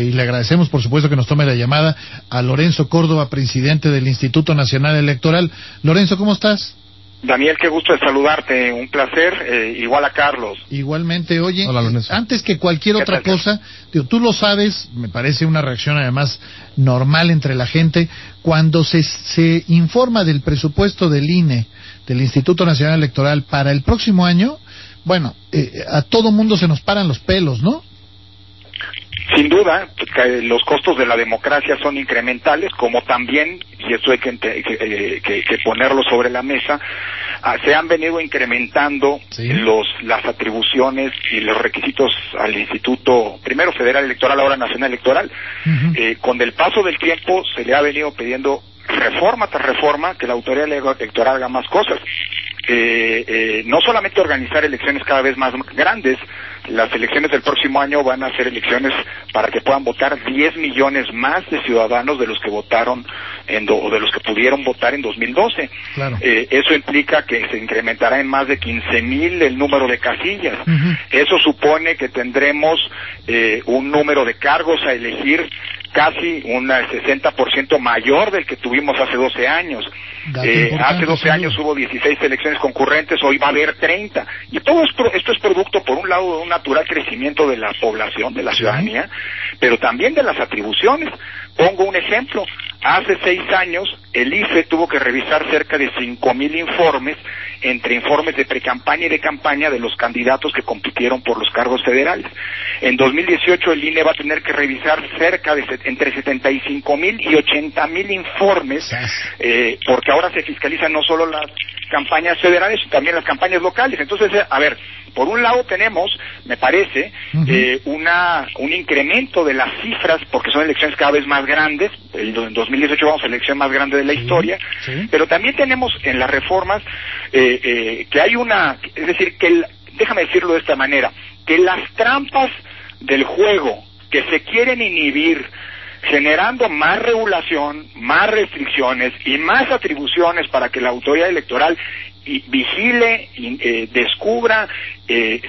Y le agradecemos, por supuesto, que nos tome la llamada a Lorenzo Córdoba, presidente del Instituto Nacional Electoral. Lorenzo, ¿cómo estás? Daniel, qué gusto de saludarte, un placer, igual a Carlos. Igualmente, oye, hola, Lorenzo. Antes que cualquier otra cosa, tú lo sabes, me parece una reacción además normal entre la gente, cuando se informa del presupuesto del INE, del Instituto Nacional Electoral, para el próximo año, bueno, a todo mundo se nos paran los pelos, ¿no? Sin duda, los costos de la democracia son incrementales, como también, y esto hay que ponerlo sobre la mesa, se han venido incrementando las atribuciones y los requisitos al Instituto, primero Federal Electoral, ahora Nacional Electoral. Con el paso del tiempo se le ha venido pidiendo reforma tras reforma que la autoridad electoral haga más cosas. No solamente organizar elecciones cada vez más grandes, las elecciones del próximo año van a ser elecciones para que puedan votar 10 millones más de ciudadanos de los que votaron o de los que pudieron votar en 2012. Claro. Eso implica que se incrementará en más de 15,000 el número de casillas. Eso supone que tendremos un número de cargos a elegir casi un 60% mayor del que tuvimos hace 12 años. Hace 12 años hubo 16 elecciones concurrentes, hoy va a haber 30. Y todo esto es producto, por un lado, de un natural crecimiento de la población, de la ciudadanía, pero también de las atribuciones. Pongo un ejemplo. Hace 6 años, el IFE tuvo que revisar cerca de 5,000 informes, entre informes de precampaña y de campaña de los candidatos que compitieron por los cargos federales. En 2018 el INE va a tener que revisar cerca de entre 75,000 y 80,000 informes, porque ahora se fiscalizan no solo las campañas federales, sino también las campañas locales. Entonces, a ver, por un lado tenemos, me parece, un incremento de las cifras, porque son elecciones cada vez más grandes. En 2018 vamos a la elección más grande de la historia, pero también tenemos en las reformas que hay es decir, déjame decirlo de esta manera, que las trampas del juego que se quieren inhibir, generando más regulación, más restricciones y más atribuciones para que la autoridad electoral vigile, descubra,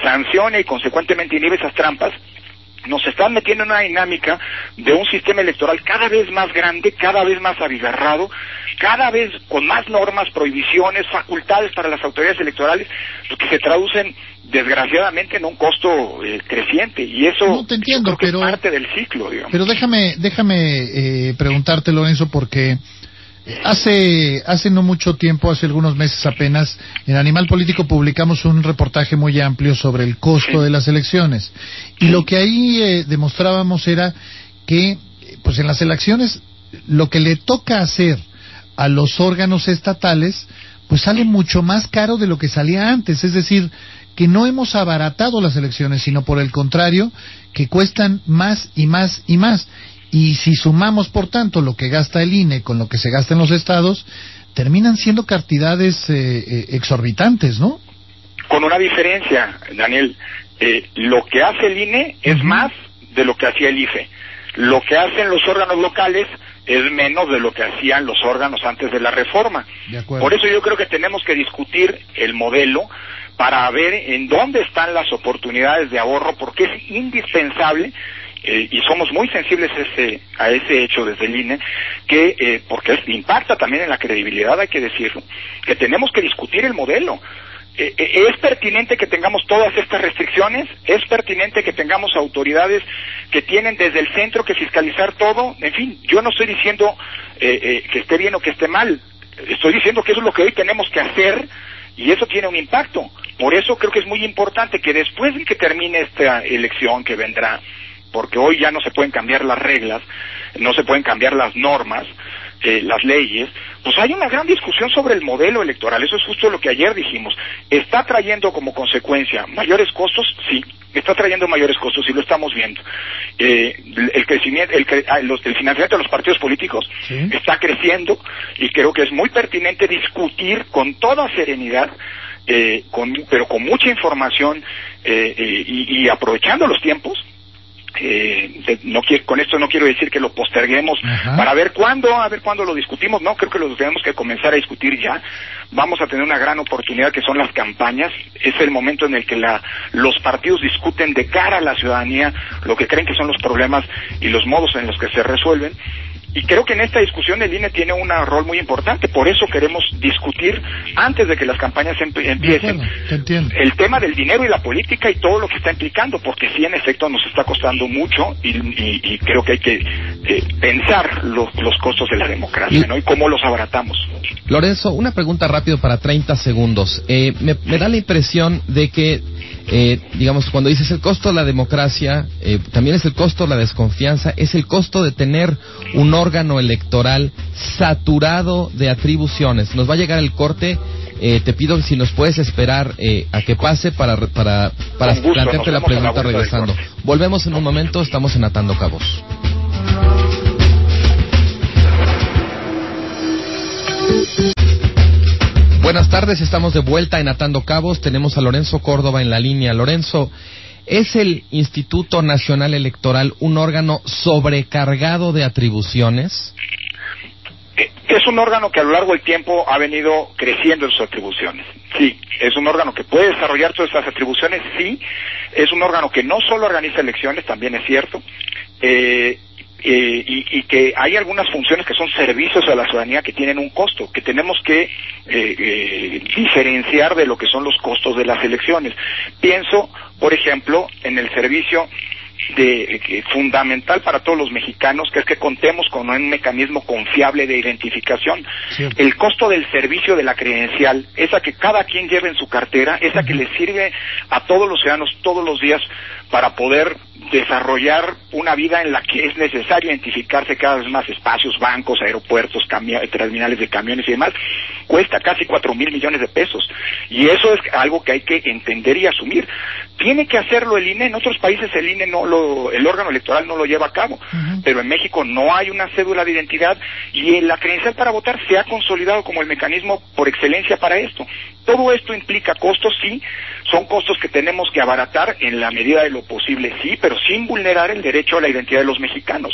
sancione y consecuentemente inhibe esas trampas, nos están metiendo en una dinámica de un sistema electoral cada vez más grande, cada vez más abigarrado, cada vez con más normas, prohibiciones, facultades para las autoridades electorales, que se traducen desgraciadamente en un costo creciente, y eso no te entiendo, yo creo que es parte del ciclo, digamos. Pero déjame preguntarte, Lorenzo, porque hace no mucho tiempo, hace algunos meses apenas, en Animal Político publicamos un reportaje muy amplio sobre el costo de las elecciones, y lo que ahí demostrábamos era que pues en las elecciones lo que le toca hacer a los órganos estatales pues sale mucho más caro de lo que salía antes. Es decir, que no hemos abaratado las elecciones, sino por el contrario, que cuestan más y más y más. Y si sumamos, por tanto, lo que gasta el INE con lo que se gasta en los estados, terminan siendo cantidades exorbitantes, ¿no? Con una diferencia, Daniel. Lo que hace el INE es más de lo que hacía el IFE. Lo que hacen los órganos locales es menos de lo que hacían los órganos antes de la reforma. Por eso yo creo que tenemos que discutir el modelo para ver en dónde están las oportunidades de ahorro, porque es indispensable, y somos muy sensibles a ese hecho desde el INE, porque impacta también en la credibilidad, hay que decirlo, que tenemos que discutir el modelo. ¿Es pertinente que tengamos todas estas restricciones? ¿Es pertinente que tengamos autoridades que tienen desde el centro que fiscalizar todo? En fin, yo no estoy diciendo que esté bien o que esté mal. Estoy diciendo que eso es lo que hoy tenemos que hacer, y eso tiene un impacto. Por eso creo que es muy importante que después de que termine esta elección que vendrá, porque hoy ya no se pueden cambiar las reglas, no se pueden cambiar las normas, las leyes, pues hay una gran discusión sobre el modelo electoral. Eso es justo lo que ayer dijimos. ¿Está trayendo como consecuencia mayores costos? Sí, está trayendo mayores costos, y lo estamos viendo. El financiamiento de los partidos políticos está creciendo, y creo que es muy pertinente discutir con toda serenidad, pero con mucha información, y aprovechando los tiempos, con esto no quiero decir que lo posterguemos para ver cuándo lo discutimos. No, creo que lo tenemos que comenzar a discutir ya. Vamos a tener una gran oportunidad, que son las campañas. Es el momento en el que los partidos discuten de cara a la ciudadanía lo que creen que son los problemas y los modos en los que se resuelven. Y creo que en esta discusión el INE tiene un rol muy importante. Por eso queremos discutir, antes de que las campañas empiecen, el tema del dinero y la política y todo lo que está implicando, porque sí, en efecto, nos está costando mucho y creo que hay que pensar los costos de la democracia, ¿no? Y cómo los abaratamos. Lorenzo, una pregunta rápido para 30 segundos. Me da la impresión de que, digamos, cuando dices el costo de la democracia, también es el costo de la desconfianza, es el costo de tener un órgano electoral saturado de atribuciones. Nos va a llegar el corte. Te pido si nos puedes esperar a que pase para plantearte la pregunta regresando. Volvemos en un momento, estamos en Atando Cabos. Buenas tardes, estamos de vuelta en Atando Cabos. Tenemos a Lorenzo Córdoba en la línea. Lorenzo, ¿es el Instituto Nacional Electoral un órgano sobrecargado de atribuciones? Es un órgano que a lo largo del tiempo ha venido creciendo en sus atribuciones. Sí, es un órgano que puede desarrollar todas estas atribuciones. Sí, es un órgano que no solo organiza elecciones, también es cierto. Y que hay algunas funciones que son servicios a la ciudadanía que tienen un costo, que tenemos que diferenciar de lo que son los costos de las elecciones. Pienso, por ejemplo, en el servicio fundamental para todos los mexicanos, que es que contemos con un mecanismo confiable de identificación. Sí. El costo del servicio de la credencial, esa que cada quien lleva en su cartera, esa que le sirve a todos los ciudadanos todos los días para poder desarrollar una vida en la que es necesario identificarse cada vez más espacios, bancos, aeropuertos, terminales de camiones y demás, cuesta casi 4,000 millones de pesos. Y eso es algo que hay que entender y asumir. Tiene que hacerlo el INE. En otros países el INE el órgano electoral no lo lleva a cabo, pero en México no hay una cédula de identidad y la credencial para votar se ha consolidado como el mecanismo por excelencia para esto. Todo esto implica costos, sí, son costos que tenemos que abaratar en la medida de lo posible, sí, pero sin vulnerar el derecho a la identidad de los mexicanos.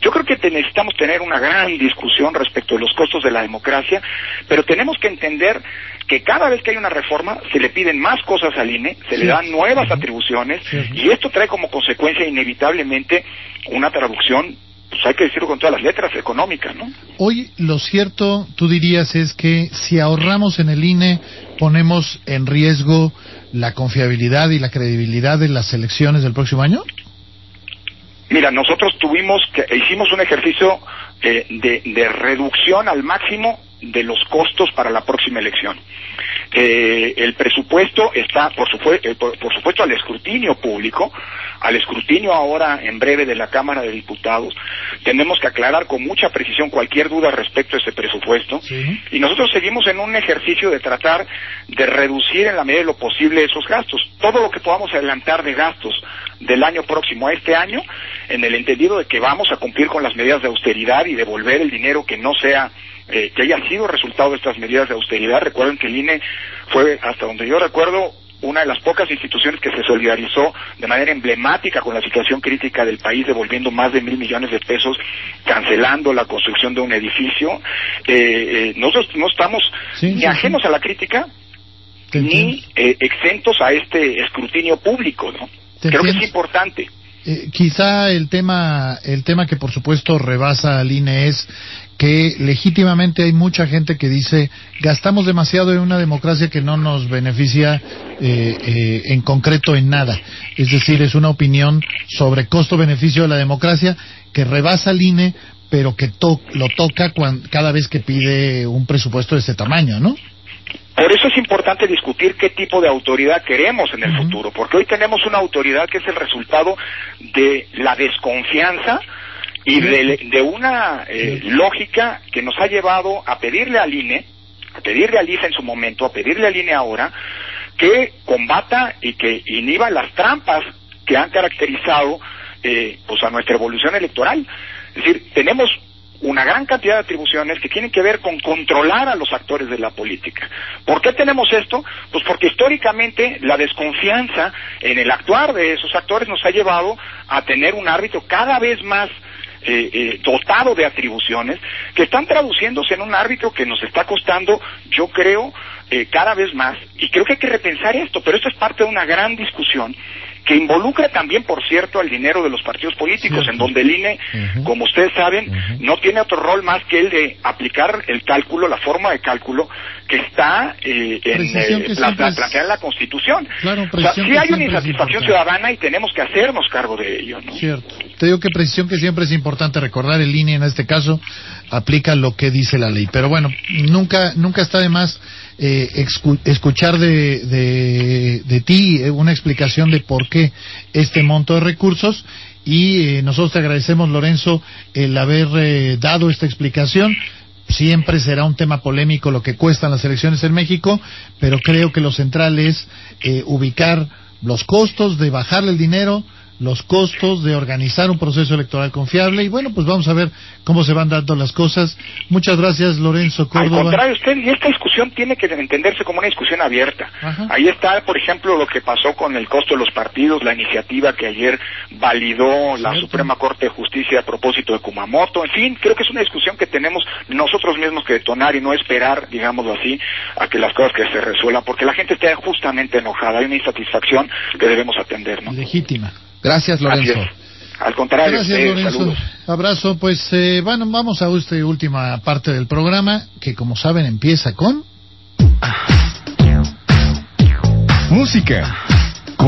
Yo creo que necesitamos tener una gran discusión respecto de los costos de la democracia, pero tenemos que entender que cada vez que hay una reforma se le piden más cosas al INE, se le dan nuevas atribuciones, y esto trae como consecuencia inevitablemente una traducción, pues hay que decirlo con todas las letras, económica, ¿no? Hoy lo cierto, tú dirías, es que si ahorramos en el INE, ponemos en riesgo la confiabilidad y la credibilidad de las elecciones del próximo año. Mira, nosotros hicimos un ejercicio de reducción al máximo de los costos para la próxima elección. El presupuesto está, por supuesto, al escrutinio público, al escrutinio ahora en breve de la Cámara de Diputados. Tenemos que aclarar con mucha precisión cualquier duda respecto a ese presupuesto. Sí. Y nosotros seguimos en un ejercicio de tratar de reducir en la medida de lo posible esos gastos. Todo lo que podamos adelantar de gastos del año próximo a este año, en el entendido de que vamos a cumplir con las medidas de austeridad y devolver el dinero que no sea que haya sido resultado de estas medidas de austeridad. Recuerden que el INE fue, hasta donde yo recuerdo, una de las pocas instituciones que se solidarizó de manera emblemática con la situación crítica del país, devolviendo más de 1,000 millones de pesos, cancelando la construcción de un edificio. Nosotros no estamos ni ajenos a la crítica, ni exentos a este escrutinio público, ¿no? Creo que es importante. Quizá el tema que por supuesto rebasa al INE es que legítimamente hay mucha gente que dice gastamos demasiado en una democracia que no nos beneficia en concreto en nada. Es decir, es una opinión sobre costo-beneficio de la democracia que rebasa al INE, pero que lo toca cada vez que pide un presupuesto de ese tamaño, ¿no? Por eso es importante discutir qué tipo de autoridad queremos en el futuro, porque hoy tenemos una autoridad que es el resultado de la desconfianza y de una lógica que nos ha llevado a pedirle al INE, a pedirle al IFE en su momento, a pedirle al INE ahora, que combata y que inhiba las trampas que han caracterizado pues a nuestra evolución electoral. Es decir, tenemos una gran cantidad de atribuciones que tienen que ver con controlar a los actores de la política. ¿Por qué tenemos esto? Pues porque históricamente la desconfianza en el actuar de esos actores nos ha llevado a tener un árbitro cada vez más dotado de atribuciones que están traduciéndose en un árbitro que nos está costando, yo creo, cada vez más, y creo que hay que repensar esto, pero esto es parte de una gran discusión que involucra también, por cierto, al dinero de los partidos políticos, en donde el INE, como ustedes saben, no tiene otro rol más que el de aplicar el cálculo, la forma de cálculo que está planteada en la Constitución. Claro, o sea, sí hay una insatisfacción ciudadana y tenemos que hacernos cargo de ello, ¿no? Cierto. Te digo que precisión que siempre es importante recordar, el INE en este caso aplica lo que dice la ley. Pero bueno, nunca está de más escuchar de ti una explicación de por qué este monto de recursos, y nosotros te agradecemos, Lorenzo, el haber dado esta explicación. Siempre será un tema polémico lo que cuestan las elecciones en México, pero creo que lo central es ubicar los costos de bajarle el dinero, los costos de organizar un proceso electoral confiable, y bueno, pues vamos a ver cómo se van dando las cosas. Muchas gracias, Lorenzo Córdoba. Al contrario, y esta discusión tiene que entenderse como una discusión abierta. Ahí está, por ejemplo, lo que pasó con el costo de los partidos, la iniciativa que ayer validó la Suprema Corte de Justicia a propósito de Kumamoto. En fin, creo que es una discusión que tenemos nosotros mismos que detonar y no esperar, digámoslo así, a que las cosas que se resuelvan, porque la gente está justamente enojada, hay una insatisfacción que debemos atender, ¿no? Legítima. Gracias, Lorenzo. Al contrario, gracias, Lorenzo. Saludos. Abrazo. Pues bueno, vamos a esta última parte del programa, que como saben empieza con música,